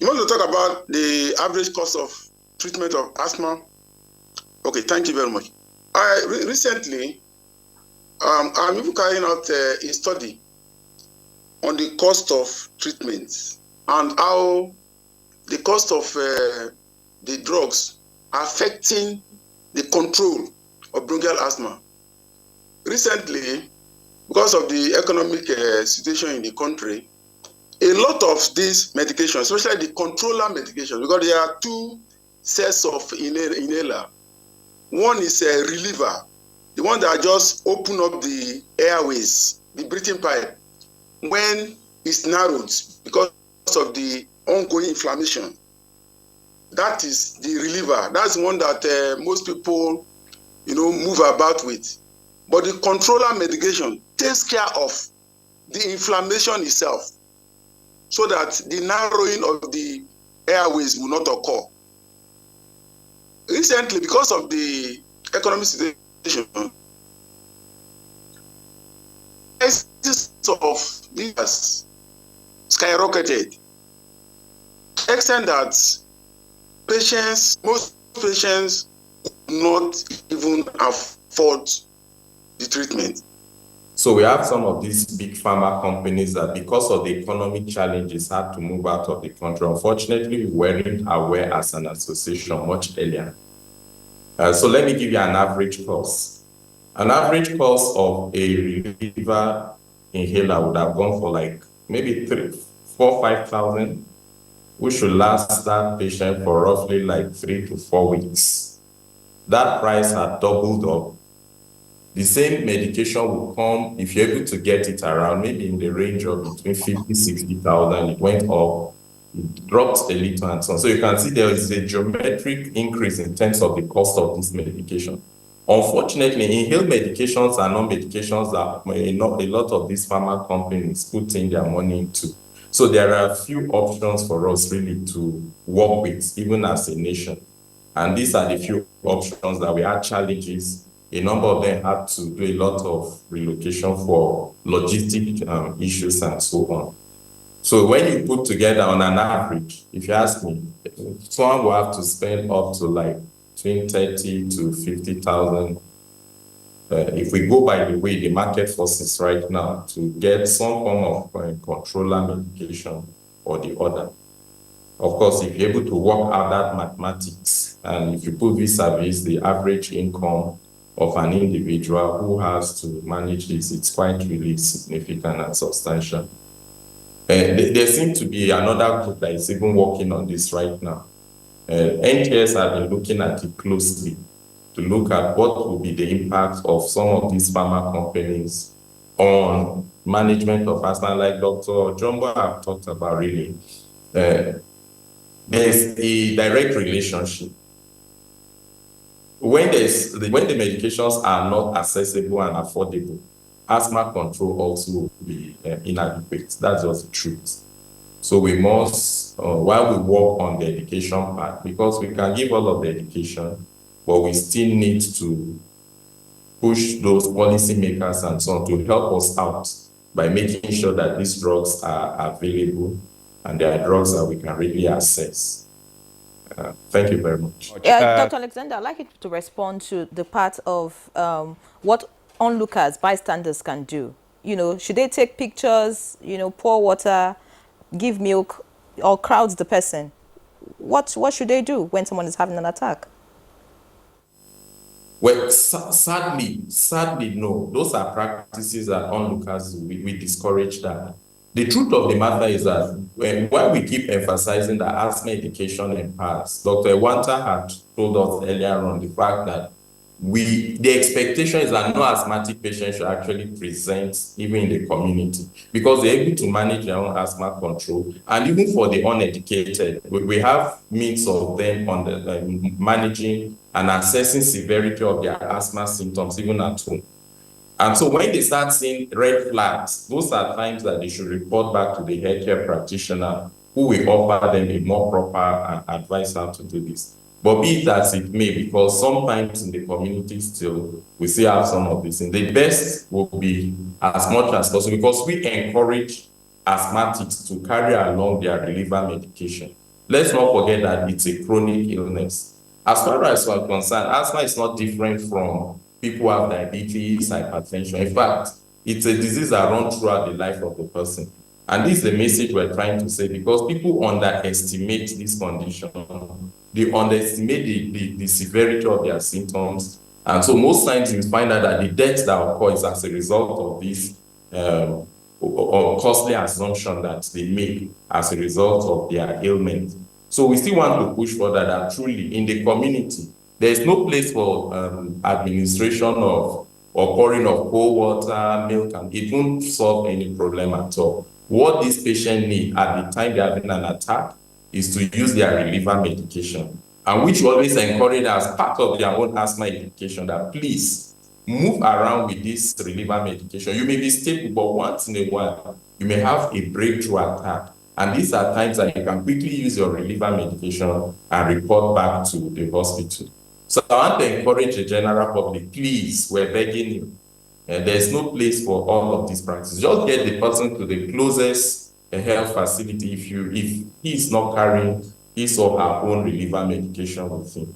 You want to talk about the average cost of treatment of asthma? Okay, thank you very much. Recently, I'm even carrying out a study on the cost of treatments and how the cost of the drugs are affecting the control of bronchial asthma. Recently, because of the economic situation in the country, a lot of these medications, especially the controller medications, because there are two sets of inhaler. One is a reliever, the one that just open up the airways, the breathing pipe, when it's narrowed because of the ongoing inflammation. That is the reliever. That's the one that most people, move about with. But the controller medication takes care of the inflammation itself, so that the narrowing of the airways will not occur. Recently, because of the economic situation, prices of livers skyrocketed, extent that most patients could not even afford the treatment. So we have some of these big pharma companies that, because of the economic challenges, had to move out of the country. Unfortunately, we weren't aware as an association much earlier. So let me give you an average cost. An average cost of a reliever inhaler would have gone for like maybe 4,000-5,000, which should last that patient for roughly like 3 to 4 weeks. That price had doubled up. The same medication will come, if you're able to get it around, maybe in the range of between 50,000-60,000. It went up, it dropped a little and so on. So you can see there is a geometric increase in terms of the cost of this medication. Unfortunately, inhaled medications are not medications that a lot of these pharma companies put in their money into. So there are a few options for us really to work with, even as a nation. And these are the few options that we had challenges. A number of them had to do a lot of relocation for logistic issues and so on. So when you put together on an average, if you ask me, someone will have to spend up to like between 30 to 50,000. If we go by the way the market forces right now, to get some form of controller medication or the other. Of course, if you're able to work out that mathematics, and if you put vis-a-vis the average income of an individual who has to manage this, it's quite really significant and substantial. There seems to be another group that is even working on this right now. NTS have been looking at it closely to look at what will be the impact of some of these pharma companies on management of asthma, like Dr. Jumbo have talked about really. There's a direct relationship. When the medications are not accessible and affordable, asthma control also will be inadequate. That's just the truth. So we must, while we work on the education part, because we can give all of the education, but we still need to push those policymakers and so on to help us out by making sure that these drugs are available and they are drugs that we can really access. Thank you very much. Dr. Alexander, I'd like you to respond to the part of what onlookers, bystanders can do. Should they take pictures, pour water, give milk, or crowd the person? What should they do when someone is having an attack? Well, sadly, no. Those are practices that onlookers, we discourage that. The truth of the matter is that while we keep emphasizing that asthma education empowers, Dr. Wanta had told us earlier on the fact that the expectation is that no asthmatic patient should actually present even in the community, because they're able to manage their own asthma control. And even for the uneducated, we have means of them on the managing and assessing severity of their asthma symptoms even at home. And so when they start seeing red flags, those are times that they should report back to the healthcare practitioner, who will offer them a more proper advice how to do this. But be it as it may, because sometimes in the community still, we still have some of these things. The best will be as much as possible, because we encourage asthmatics to carry along their reliever medication. let's not forget that it's a chronic illness. As far as we're concerned, asthma is not different from people who have diabetes, hypertension. In fact, it's a disease that runs throughout the life of the person. And this is the message we're trying to say, because people underestimate this condition. They underestimate the severity of their symptoms. And so most times you find out that the death that occurs as a result of this or costly assumption that they make as a result of their ailment. So we still want to push further that truly in the community, there is no place for administration of or pouring of cold water, milk, and it won't solve any problem at all. What this patient need at the time they're having an attack is to use their reliever medication, and which we always encourage as part of their own asthma education that please move around with this reliever medication. You may be stable, but once in a while, you may have a breakthrough attack. And these are times that you can quickly use your reliever medication and report back to the hospital. So I want to encourage the general public, please, we're begging you. There's no place for all of these practices. Just get the person to the closest health facility if he is not carrying his or her own reliever medication with him.